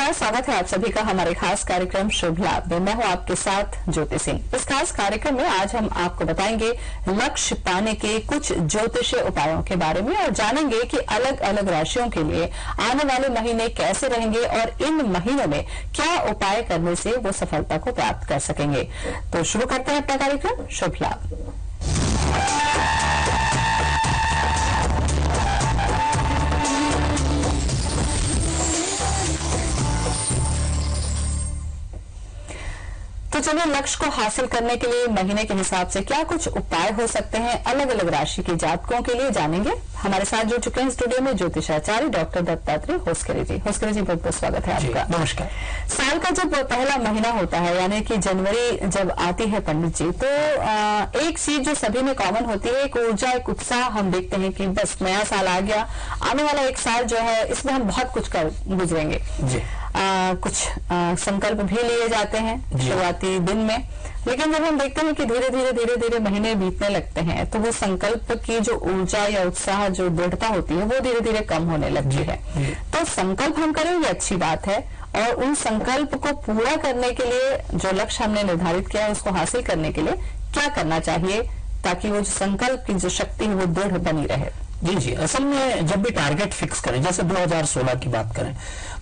नमस्कार, स्वागत है आप सभी का हमारे खास कार्यक्रम शुभ लाभ में। मैं हूं आपके साथ ज्योति सिंह। इस खास कार्यक्रम में आज हम आपको बताएंगे लक्ष्य पाने के कुछ ज्योतिषीय उपायों के बारे में और जानेंगे कि अलग अलग राशियों के लिए आने वाले महीने कैसे रहेंगे और इन महीनों में क्या उपाय करने से वो सफलता को प्राप्त कर सकेंगे। तो शुरू करते हैं अपना कार्यक्रम शुभ लाभ। तो चलिए लक्ष्य को हासिल करने के लिए महीने के हिसाब से क्या कुछ उपाय हो सकते हैं अलग अलग राशि के जातकों के लिए जानेंगे। हमारे साथ जुड़ चुके हैं स्टूडियो में ज्योतिषाचार्य डॉक्टर दत्तात्रेय होस्करे जी। होस्करे जी, बहुत बहुत स्वागत है आपका। नमस्कार। साल का जब पहला महीना होता है यानी कि जनवरी जब आती है पंडित जी, तो एक चीज जो सभी में कॉमन होती है, एक ऊर्जा, एक उत्साह। हम देखते हैं कि बस नया साल आ गया, आने वाला एक साल जो है इसमें हम बहुत कुछ कर गुजरेंगे जी। कुछ संकल्प भी लिए जाते हैं शुरुआती दिन में, लेकिन जब हम देखते हैं कि धीरे धीरे महीने बीतने लगते हैं तो वो संकल्प की जो ऊर्जा या उत्साह, जो दृढ़ता होती है, वो धीरे धीरे कम होने लगती है। तो संकल्प हम करें ये अच्छी बात है, और उन संकल्प को पूरा करने के लिए जो लक्ष्य हमने निर्धारित किया है उसको हासिल करने के लिए क्या करना चाहिए ताकि वो जो संकल्प की जो शक्ति है वो दृढ़ बनी रहे। जी, असल में जब भी टारगेट फिक्स करें, जैसे 2016 की बात करें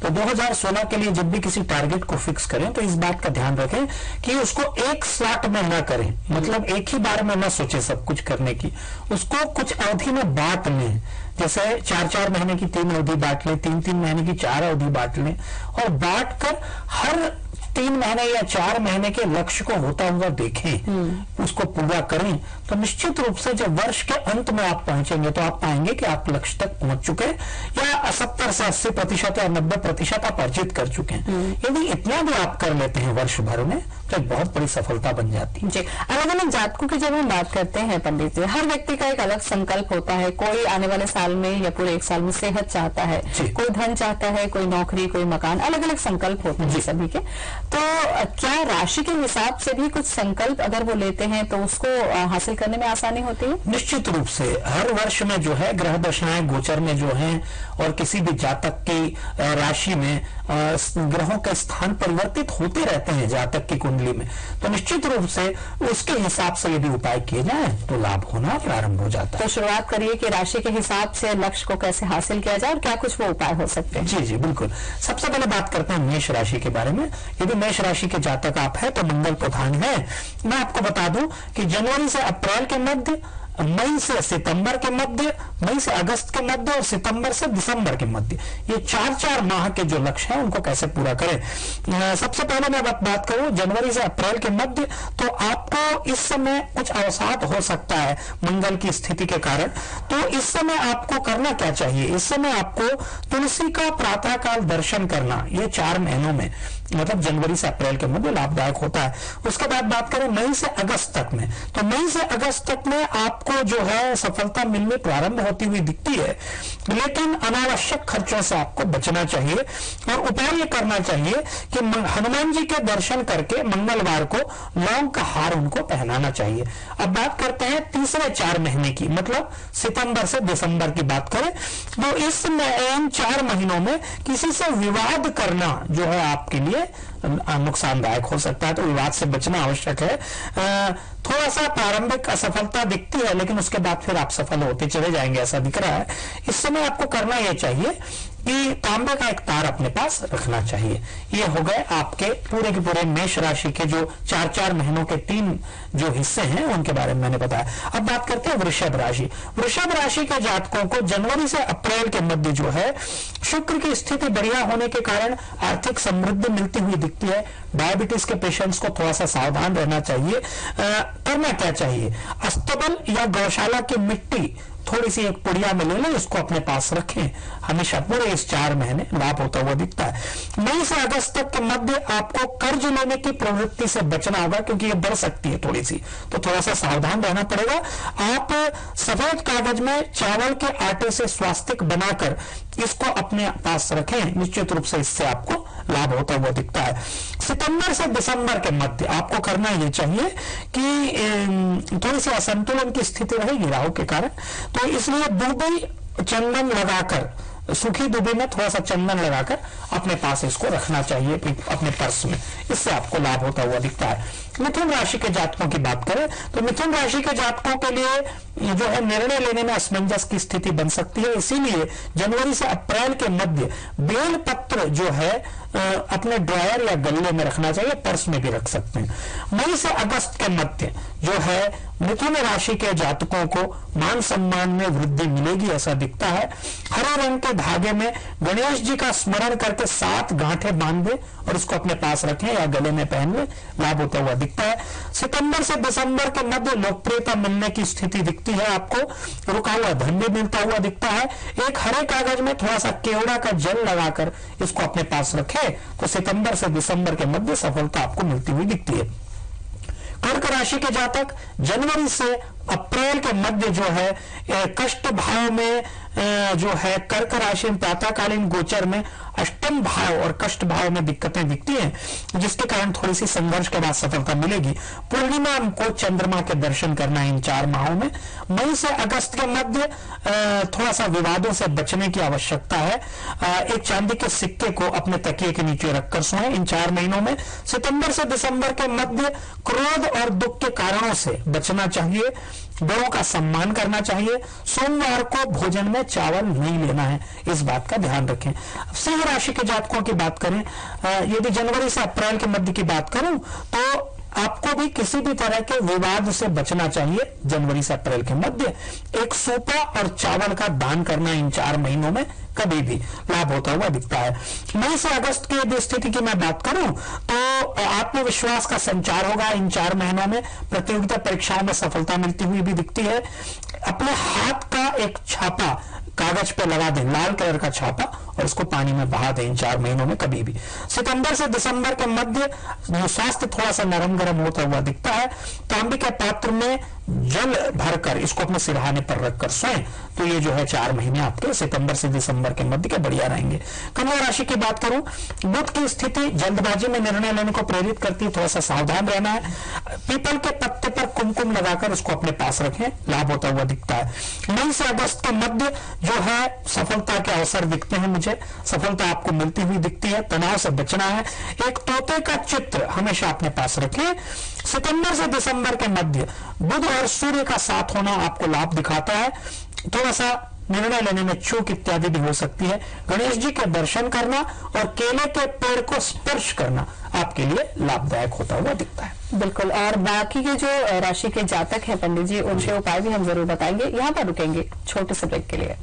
तो 2016 के लिए जब भी किसी टारगेट को फिक्स करें तो इस बात का ध्यान रखें कि उसको एक स्लॉट में न करें, मतलब एक ही बार में न सोचे सब कुछ करने की, उसको कुछ अवधि में बांट लें। जैसे 4-4 महीने की 3 अवधि बांट लें, 3-3 महीने की 4 अवधि बांट लें, और बांट कर हर 3 महीने या 4 महीने के लक्ष्य को होता हुआ देखें, उसको पूरा करें। तो निश्चित रूप से जब वर्ष के अंत में आप पहुंचेंगे तो आप पाएंगे कि आप लक्ष्य तक पहुंच चुके या 70 से 80% या 90% आप अर्जित कर चुके हैं। यदि इतना भी आप कर लेते हैं वर्ष भर में तो एक बहुत बड़ी सफलता बन जाती है। जी, अलग अलग जातकों की जब हम बात करते हैं पंडित जी, हर व्यक्ति का एक अलग संकल्प होता है। कोई आने वाले साल में या पूरे एक साल में सेहत चाहता है, कोई धन चाहता है, कोई नौकरी, कोई मकान, अलग अलग संकल्प होते हैं सभी के। तो क्या राशि के हिसाब से भी कुछ संकल्प अगर वो लेते हैं तो उसको हासिल करने में आसानी होती है? निश्चित रूप से हर वर्ष में जो है ग्रह दशाएं गोचर में जो है और किसी भी जातक की राशि में ग्रहों के स्थान परिवर्तित होते रहते हैं जातक की कुंडली में, तो निश्चित रूप से उसके हिसाब से यदि उपाय किए जाए तो लाभ होना प्रारंभ हो जाता है। तो शुरुआत करिए कि राशि के हिसाब से लक्ष्य को कैसे हासिल किया जाए और क्या कुछ वो उपाय हो सकते हैं। जी, बिल्कुल। सबसे पहले बात करते हैं मेष राशि के बारे में। यदि मेष राशि के जातक आप है तो मंगल प्रधान है। मैं आपको बता दूं कि जनवरी से अप्रैल के मध्य, मई से सितंबर के मध्य, मई से अगस्त के मध्य और सितंबर से दिसंबर के मध्य, ये 4-4 माह के जो लक्ष्य हैं उनको कैसे पूरा करें। सबसे पहले मैं बात करूं जनवरी से अप्रैल के मध्य, तो आपको इस समय कुछ अवसाद हो सकता है मंगल की स्थिति के कारण। तो इस समय आपको करना क्या चाहिए? इस समय आपको तुलसी का प्रातःकाल दर्शन करना, ये 4 महीनों में, मतलब जनवरी से अप्रैल के मध्य लाभदायक होता है। उसके बाद बात करें मई से अगस्त तक में, तो मई से अगस्त तक में आपको जो है सफलता मिलने प्रारंभ होती हुई दिखती है, लेकिन अनावश्यक खर्चों से आपको बचना चाहिए और उपाय ये करना चाहिए कि हनुमान जी के दर्शन करके मंगलवार को लौंग का हार उनको पहनाना चाहिए। अब बात करते हैं तीसरे 4 महीने की, मतलब सितंबर से दिसंबर की बात करें तो इन 4 महीनों में किसी से विवाद करना जो है आपके लिए नुकसानदायक हो सकता है, तो विवाद से बचना आवश्यक है। थोड़ा सा प्रारंभिक असफलता दिखती है लेकिन उसके बाद फिर आप सफल होते चले जाएंगे, ऐसा दिख रहा है। इस समय आपको करना यह चाहिए कि तांबे का एक तार अपने पास रखना चाहिए। ये हो गए आपके पूरे के पूरे मेष राशि के जो 4-4 महीनों के 3 जो हिस्से हैं उनके बारे में मैंने बताया। अब बात करते हैं वृषभ राशि। वृषभ राशि के जातकों को जनवरी से अप्रैल के मध्य जो है शुक्र की स्थिति बढ़िया होने के कारण आर्थिक समृद्धि मिलती हुई दिखती है। डायबिटीज के पेशेंट्स को थोड़ा सा सावधान रहना चाहिए। करना क्या चाहिए? अस्तबल या गौशाला की मिट्टी थोड़ी सी एक पुड़िया में ले लें, इसको अपने पास रखें, हमेशा पूरे इस 4 महीने लाभ होता हुआ दिखता है। मई से अगस्त तक के मध्य आपको कर्ज लेने की प्रवृत्ति से बचना होगा क्योंकि ये बढ़ सकती है थोड़ी सी, तो थोड़ा सा सावधान रहना पड़ेगा। आप सफेद कागज में चावल के आटे से स्वास्तिक बनाकर इसको अपने पास रखें, निश्चित रूप से इससे आपको लाभ होता हुआ दिखता है। सितंबर से दिसंबर के मध्य आपको करना ये चाहिए कि थोड़ी सी असंतुलन की स्थिति रहेगी राहु के कारण, तो इसलिए दूबी चंदन लगाकर सूखी दुबी में थोड़ा सा चंदन लगाकर अपने पास इसको रखना चाहिए अपने पर्स में, इससे आपको लाभ होता हुआ दिखता है। मिथुन राशि के जातकों की बात करें तो मिथुन राशि के जातकों के लिए जो है निर्णय लेने में असमंजस की स्थिति बन सकती है, इसीलिए जनवरी से अप्रैल के मध्य बेल पत्र जो है अपने ड्रायर या गल्ले में रखना चाहिए, पर्स में भी रख सकते हैं। मई से अगस्त के मध्य जो है मिथुन राशि के जातकों को मान सम्मान में वृद्धि मिलेगी ऐसा दिखता है। हरे रंग के धागे में गणेश जी का स्मरण करके 7 गांठें बांध दे और इसको अपने पास रखें या गले में पहन ले, लाभ होता हुआ दिखता है। सितंबर से दिसंबर के मध्य लोकप्रियता मिलने की स्थिति दिखती है, आपको रुका हुआ धन भी मिलता हुआ दिखता है। एक हरे कागज में थोड़ा सा केवड़ा का जल लगाकर इसको अपने पास रखें तो सितंबर से दिसंबर के मध्य सफलता आपको मिलती हुई दिखती है। कर्क राशि के जातक जनवरी से अप्रैल के मध्य जो है कष्ट भाव में जो है कर्क राशि में प्रातःकालीन गोचर में अष्टम भाव और कष्ट भाव में दिक्कतें दिखती हैं, जिसके कारण थोड़ी सी संघर्ष के बाद सफलता मिलेगी। पूर्णिमा को चंद्रमा के दर्शन करना इन 4 माहों में। मई से अगस्त के मध्य थोड़ा सा विवादों से बचने की आवश्यकता है। एक चांदी के सिक्के को अपने तकिए के नीचे रखकर सोएं इन 4 महीनों में। सितंबर से दिसंबर के मध्य क्रोध और दुख के कारणों से बचना चाहिए, बड़ों का सम्मान करना चाहिए। सोमवार को भोजन में चावल नहीं लेना है, इस बात का ध्यान रखें। सिंह राशि के जातकों की बात करें, यदि जनवरी से अप्रैल के मध्य की बात करूं तो आपको भी किसी भी तरह के विवाद से बचना चाहिए। जनवरी से अप्रैल के मध्य एक सूपा और चावल का दान करना इन 4 महीनों में कभी भी लाभ होता हुआ दिखता है। मई से अगस्त की यदि स्थिति की मैं बात करूं तो आत्मविश्वास का संचार होगा इन 4 महीनों में। प्रतियोगिता परीक्षाओं में सफलता मिलती हुई भी दिखती है। अपने हाथ का एक छापा कागज पे लगा दें, लाल कलर का छापा, और उसको पानी में बहा दें इन 4 महीनों में कभी भी। सितंबर से दिसंबर के मध्य स्वास्थ्य थोड़ा सा नरम गरम होता हुआ दिखता है। तांबे के पात्र में जल भरकर इसको अपने सिरहाने पर रखकर सोएं तो ये जो है 4 महीने आपके सितंबर से दिसंबर के मध्य के बढ़िया रहेंगे। कन्या राशि की बात करूं, बुध की स्थिति जल्दबाजी में निर्णय लेने को प्रेरित करती है, थोड़ा सा सावधान रहना है। पीपल के पत्ते पर कुमकुम लगाकर उसको अपने पास रखें, लाभ होता हुआ दिखता है। मई से अगस्त के मध्य जो है सफलता के अवसर दिखते हैं, मुझे सफलता आपको मिलती हुई दिखती है। तनाव से बचना है। एक तोते का चित्र हमेशा अपने पास रखें। सितंबर से दिसंबर के मध्य बुध और सूर्य का साथ होना आपको लाभ दिखाता है। थोड़ा सा निर्णय लेने में चूक इत्यादि भी हो सकती है। गणेश जी के दर्शन करना और केले के पेड़ को स्पर्श करना आपके लिए लाभदायक होता हुआ दिखता है। बिल्कुल। और बाकी के जो राशि के जातक हैं पंडित जी, उनके उपाय भी हम जरूर बताएंगे। यहाँ पर रुकेंगे छोटे से ब्रेक के लिए।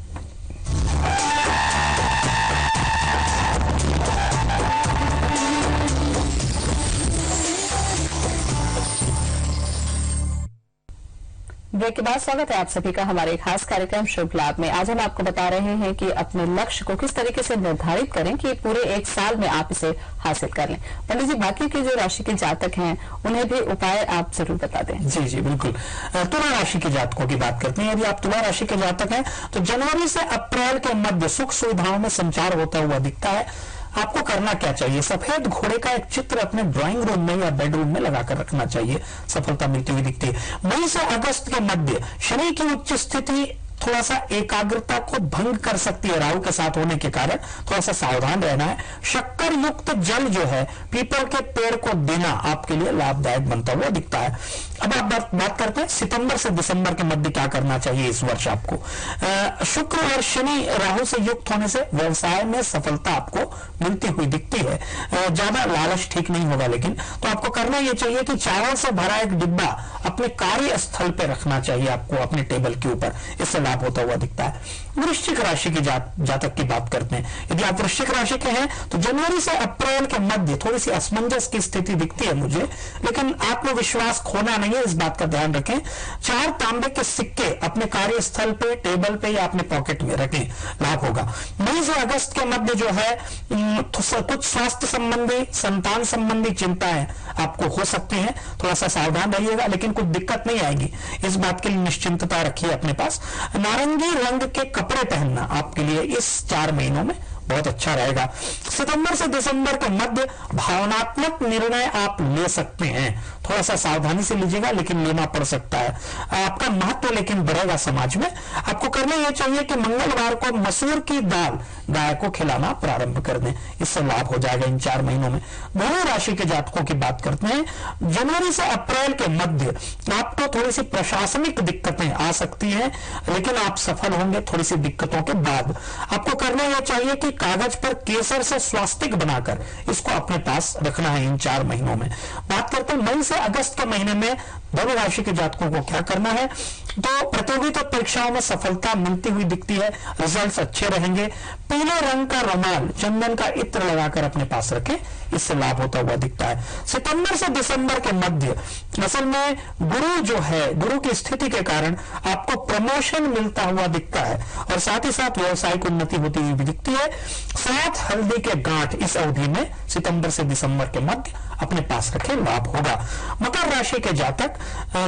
ब्रेक के बाद स्वागत है आप सभी का हमारे खास कार्यक्रम शुभ लाभ में। आज हम आपको बता रहे हैं कि अपने लक्ष्य को किस तरीके से निर्धारित करें कि पूरे 1 साल में आप इसे हासिल कर लें। पंडित जी, बाकी के जो राशि के जातक हैं उन्हें भी उपाय आप जरूर बता दें। जी जी बिल्कुल। तुला राशि के जातकों की बात करते हैं। यदि आप तुला राशि के जातक हैं तो जनवरी से अप्रैल के मध्य सुख सुविधाओं में संचार होता हुआ दिखता है। आपको करना क्या चाहिए, सफेद घोड़े का एक चित्र अपने ड्राइंग रूम में या बेडरूम में लगाकर रखना चाहिए, सफलता मिलती हुई दिखती है। मई से अगस्त के मध्य शनि की उच्च स्थिति थोड़ा सा एकाग्रता को भंग कर सकती है, राहु के साथ होने के कारण थोड़ा सा सावधान रहना है। शक्कर युक्त जल जो है पीपल के पेड़ को देना आपके लिए लाभदायक बनता हुआ दिखता है। अब आप बात करते हैं सितंबर से दिसंबर के मध्य क्या करना चाहिए इस वर्ष आपको। शुक्र और शनि राहु से युक्त होने से व्यवसाय में सफलता आपको मिलती हुई दिखती है। ज्यादा लालच ठीक नहीं होगा, लेकिन तो आपको करना यह चाहिए कि चावल से भरा एक डिब्बा अपने कार्यस्थल पर रखना चाहिए आपको, अपने टेबल के ऊपर, इससे लाभ होता हुआ दिखता है। वृश्चिक राशि के जातक की बात करते हैं। यदि आप वृश्चिक राशि के हैं तो जनवरी से अप्रैल के मध्य थोड़ी सी असमंजस की स्थिति दिखती है मुझे, लेकिन आत्मविश्वास खोना नहीं है, इस बात का ध्यान रखें। 4 तांबे के सिक्के अपने कार्यस्थल पे, टेबल पे या अपने पॉकेट में रखें, लाभ होगा। मई से अगस्त के मध्य जो है कुछ स्वास्थ्य संबंधी, संतान संबंधी चिंताएं आपको हो सकती हैं, थोड़ा सा सावधान रहिएगा, लेकिन कुछ दिक्कत नहीं आएगी, इस बात के लिए निश्चिंतता रखिए अपने पास। नारंगी रंग के कपड़े पहनना आपके लिए इस 4 महीनों में बहुत अच्छा रहेगा। सितंबर से दिसंबर के मध्य भावनात्मक निर्णय आप ले सकते हैं, थोड़ा सा सावधानी से लीजिएगा, लेकिन लेना पड़ सकता है। आपका महत्व लेकिन बढ़ेगा समाज में। आपको करना यह चाहिए कि मंगलवार को मसूर की दाल गाय को खिलाना प्रारंभ कर दें, इससे लाभ हो जाएगा इन 4 महीनों में। धनु राशि के जातकों की बात करते हैं। जनवरी से अप्रैल के मध्य आपको थोड़ी सी प्रशासनिक दिक्कतें आ सकती हैं, लेकिन आप सफल होंगे थोड़ी सी दिक्कतों के बाद। आपको करना यह चाहिए कि कागज पर केसर से स्वास्तिक बनाकर इसको अपने पास रखना है इन 4 महीनों में। बात करते हैं मई से अगस्त के महीने में धनु राशि के जातकों को क्या करना है। तो प्रतियोगिता परीक्षाओं में सफलता मिलती हुई दिखती है, रिजल्ट्स अच्छे रहेंगे। पीले रंग का रुमाल, चंदन का इत्र लगाकर अपने पास रखें, इससे लाभ होता हुआ दिखता है। सितंबर से दिसंबर के मध्य असल में गुरु जो है, गुरु की स्थिति के कारण आपको प्रमोशन मिलता हुआ दिखता है और साथ ही साथ व्यवसायिक उन्नति होती हुई भी दिखती है। 7 हल्दी के गांठ इस अवधि में सितंबर से दिसंबर के मध्य अपने पास रखें, लाभ होगा। मकर राशि के जातक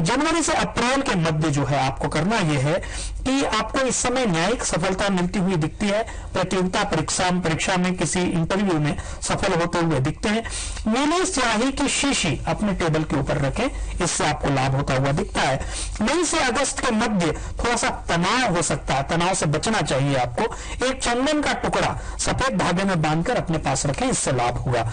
जनवरी से अप्रैल के मध्य जो है आपको करना यह है कि आपको इस समय न्यायिक सफलता मिलती हुई दिखती है। प्रतियोगिता परीक्षा में किसी इंटरव्यू में सफल होते हुए दिखते हैं। नीली स्याही की शीशी अपने टेबल के ऊपर रखें, इससे आपको लाभ होता हुआ दिखता है। मई से अगस्त के मध्य थोड़ा सा तनाव हो सकता है, तनाव से बचना चाहिए आपको। एक चंदन का टुकड़ा सफेद धागे में बांधकर अपने पास रखें, इससे लाभ होगा।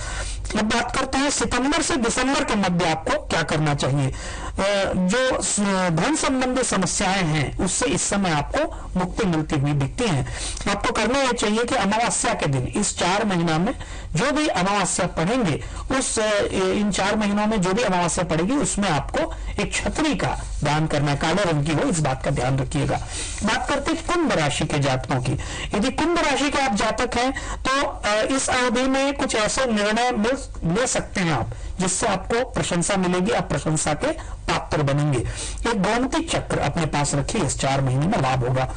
अब बात करते हैं सितंबर से दिसंबर के मध्य आपको क्या करना चाहिए। जो धन संबंधी समस्याएं हैं उससे इस समय आपको मुक्ति मिलती हुई दिखती है। आपको करना यह चाहिए कि अमावस्या के दिन इस 4 महीना में जो भी अमावस्या पड़ेंगे इन 4 महीनों में जो भी अमावस्या पड़ेगी उसमें आपको एक छतरी का दान करना है, काले रंग की हो, इस बात का ध्यान रखिएगा। बात करते हैं कुंभ राशि के जातकों की। यदि कुंभ राशि के आप जातक हैं तो इस अवधि में कुछ ऐसे निर्णय ले सकते हैं आप जिससे आपको प्रशंसा मिलेगी, आप प्रशंसा के पात्र बनेंगे। एक गोमती चक्र अपने पास रखिए, इस 4 महीने में लाभ होगा।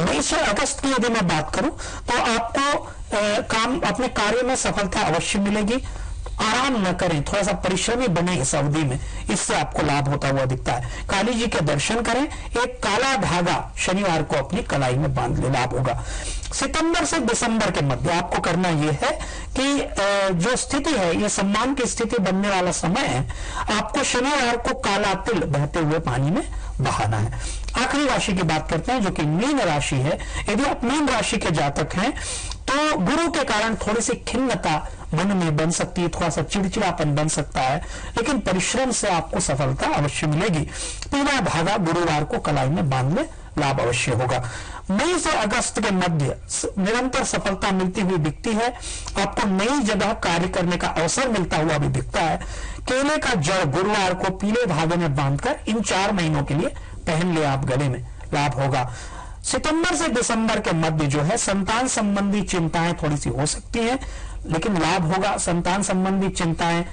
मई से अगस्त की यदि मैं बात करूं तो आपको अपने कार्य में सफलता अवश्य मिलेगी। आराम न करें, थोड़ा सा परिश्रमी बने इस अवधि में, इससे आपको लाभ होता हुआ दिखता है। काली जी के दर्शन करें, एक काला धागा शनिवार को अपनी कलाई में बांध ले, लाभ होगा। सितंबर से दिसंबर के मध्य आपको करना यह है कि जो स्थिति है, ये सम्मान की स्थिति बनने वाला समय है। आपको शनिवार को काला तिल बहते हुए पानी में बहाना है। आखिरी राशि की बात करते हैं जो कि मीन राशि है। यदि आप मीन राशि के जातक हैं तो गुरु के कारण थोड़ी सी खिन्नता मन में बन सकती है, थोड़ा सा चिड़चिड़ापन बन सकता है, लेकिन परिश्रम से आपको सफलता अवश्य मिलेगी। पीला धागा गुरुवार को कलाई में बांध ले, लाभ अवश्य होगा। मई से अगस्त के मध्य निरंतर सफलता मिलती हुई दिखती है। आपको नई जगह कार्य करने का अवसर मिलता हुआ भी दिखता है। केले का जड़ गुरुवार को पीले धागे में बांधकर इन 4 महीनों के लिए पहन ले आप गले में, लाभ होगा। सितंबर से दिसंबर के मध्य जो है संतान संबंधी चिंताएं थोड़ी सी हो सकती हैं, लेकिन लाभ होगा। संतान संबंधी चिंताएं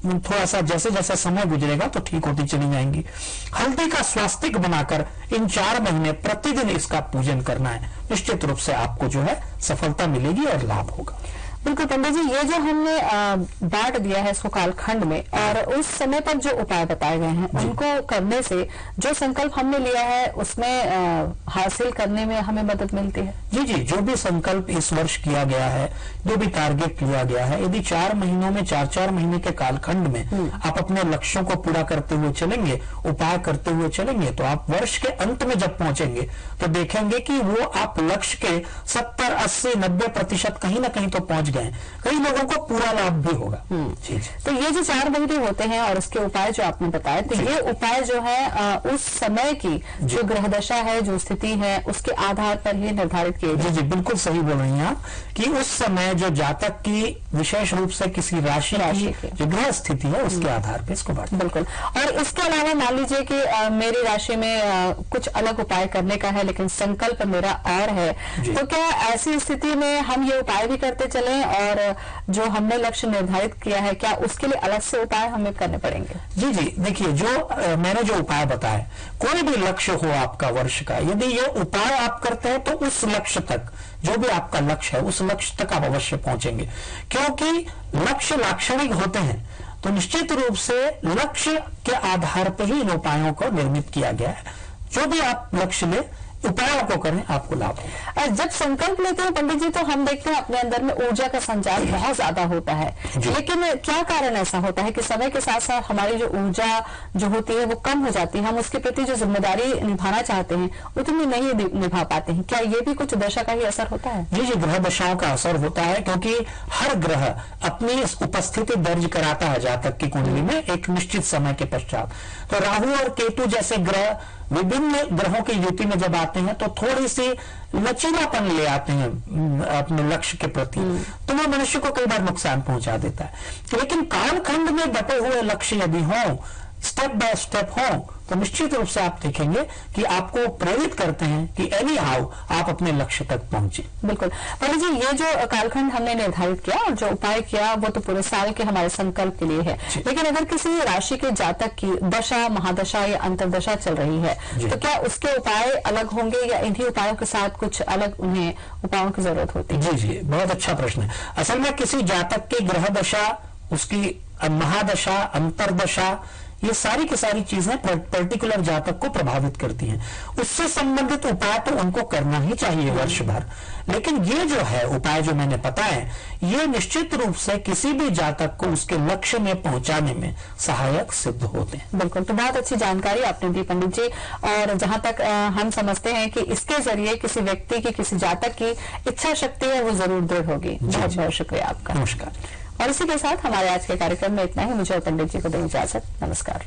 थोड़ा सा जैसे जैसे समय गुजरेगा तो ठीक होती चली जाएंगी। हल्दी का स्वास्तिक बनाकर इन 4 महीने प्रतिदिन इसका पूजन करना है, निश्चित रूप से आपको जो है सफलता मिलेगी और लाभ होगा। बिल्कुल पंडित जी, ये जो हमने बांट दिया है इसको कालखंड में और उस समय पर जो उपाय बताए गए हैं उनको करने से जो संकल्प हमने लिया है उसमें हासिल करने में हमें मदद मिलती है। जी जी, जो भी संकल्प इस वर्ष किया गया है, जो भी टारगेट लिया गया है, यदि 4 महीनों में 4-4 महीने के कालखंड में आप अपने लक्ष्यों को पूरा करते हुए चलेंगे, उपाय करते हुए चलेंगे, तो आप वर्ष के अंत में जब पहुंचेंगे तो देखेंगे कि वो आप लक्ष्य के 70, 80, 90% कहीं ना कहीं तो पहुंच गए। कई लोगों को पूरा लाभ भी होगा। जी। तो ये जो 4 महीने होते हैं और उसके उपाय जो आपने बताए, तो ये उपाय जो है उस समय की जो ग्रह दशा है, जो स्थिति है, उसके आधार पर ही निर्धारित किए जी जी, बिल्कुल सही बोल रही हैं आप कि उस समय जो जातक की विशेष रूप से किसी राशि की जो ग्रह स्थिति है उसके आधार पर इसको बांट। बिल्कुल। और इसके अलावा मान लीजिए कि मेरी राशि में कुछ अलग उपाय करने का है लेकिन संकल्प मेरा और है, तो क्या ऐसी स्थिति में हम ये उपाय भी करते चलें और जो हमने लक्ष्य निर्धारित किया है क्या उसके लिए अलग से उपाय हमें करने पड़ेंगे? जी जी, देखिए जो मैंने जो उपाय बताए, कोई भी लक्ष्य हो आपका वर्ष का, यदि ये उपाय आप करते हैं तो उस लक्ष्य तक, जो भी आपका लक्ष्य है उस लक्ष्य तक आप अवश्य पहुंचेंगे। क्योंकि लक्ष्य लाक्षणिक होते हैं तो निश्चित रूप से लक्ष्य के आधार पर ही इन उपायों को निर्मित किया गया है। जो भी आप लक्ष्य ले उपायों को करें, आपको लाभ होगा। जब संकल्प लेते हैं पंडित जी, तो हम देखते हैं अपने अंदर में ऊर्जा का संचार बहुत ज्यादा होता है, लेकिन क्या कारण ऐसा होता है कि समय के साथ साथ हमारी जो ऊर्जा जो होती है वो कम हो जाती है, हम उसके प्रति जो जिम्मेदारी निभाना चाहते हैं उतनी नहीं निभा पाते हैं? क्या ये भी कुछ दशा का ही असर होता है? जी, ग्रह दशाओं का असर होता है, क्योंकि हर ग्रह अपनी उपस्थिति दर्ज कराता है जातक की कुंडली में एक निश्चित समय के पश्चात। तो राहु और केतु जैसे ग्रह विभिन्न ग्रहों की युति में जब आते हैं तो थोड़ी सी लचीलापन ले आते हैं अपने लक्ष्य के प्रति, तो वो मनुष्य को कई बार नुकसान पहुंचा देता है। लेकिन कालखंड में बटे हुए लक्ष्य यदि हों, स्टेप बाय स्टेप हो, तो निश्चित रूप से आप देखेंगे कि आपको प्रेरित करते हैं कि एनी हाउ आप अपने लक्ष्य तक पहुंचे। बिल्कुल पंडित जी, ये जो कालखंड हमने निर्धारित किया और जो उपाय किया वो तो पूरे साल के हमारे संकल्प के लिए है, लेकिन अगर किसी राशि के जातक की दशा, महादशा या अंतरदशा चल रही है, तो क्या उसके उपाय अलग होंगे या इन्हीं उपायों के साथ कुछ अलग उन्हें उपायों की जरूरत होती है? जी, बहुत अच्छा प्रश्न है। असल में किसी जातक की ग्रह दशा, उसकी महादशा, अंतरदशा, ये सारी की सारी चीजें पर्टिकुलर जातक को प्रभावित करती हैं। उससे संबंधित उपाय तो उनको करना ही चाहिए वर्ष भर, लेकिन ये जो है उपाय जो मैंने बताए, ये निश्चित रूप से किसी भी जातक को उसके लक्ष्य में पहुंचाने में सहायक सिद्ध होते हैं। बिल्कुल, तो बहुत अच्छी जानकारी आपने दी पंडित जी, और जहां तक हम समझते हैं कि इसके जरिए किसी व्यक्ति की, किसी जातक की इच्छा शक्ति है वो जरूर दृढ़ होगी। बहुत बहुत शुक्रिया आपका। नमस्कार। और इसी के साथ हमारे आज के कार्यक्रम में इतना ही। मुझे और पंडित जी को दें इजाजत। नमस्कार।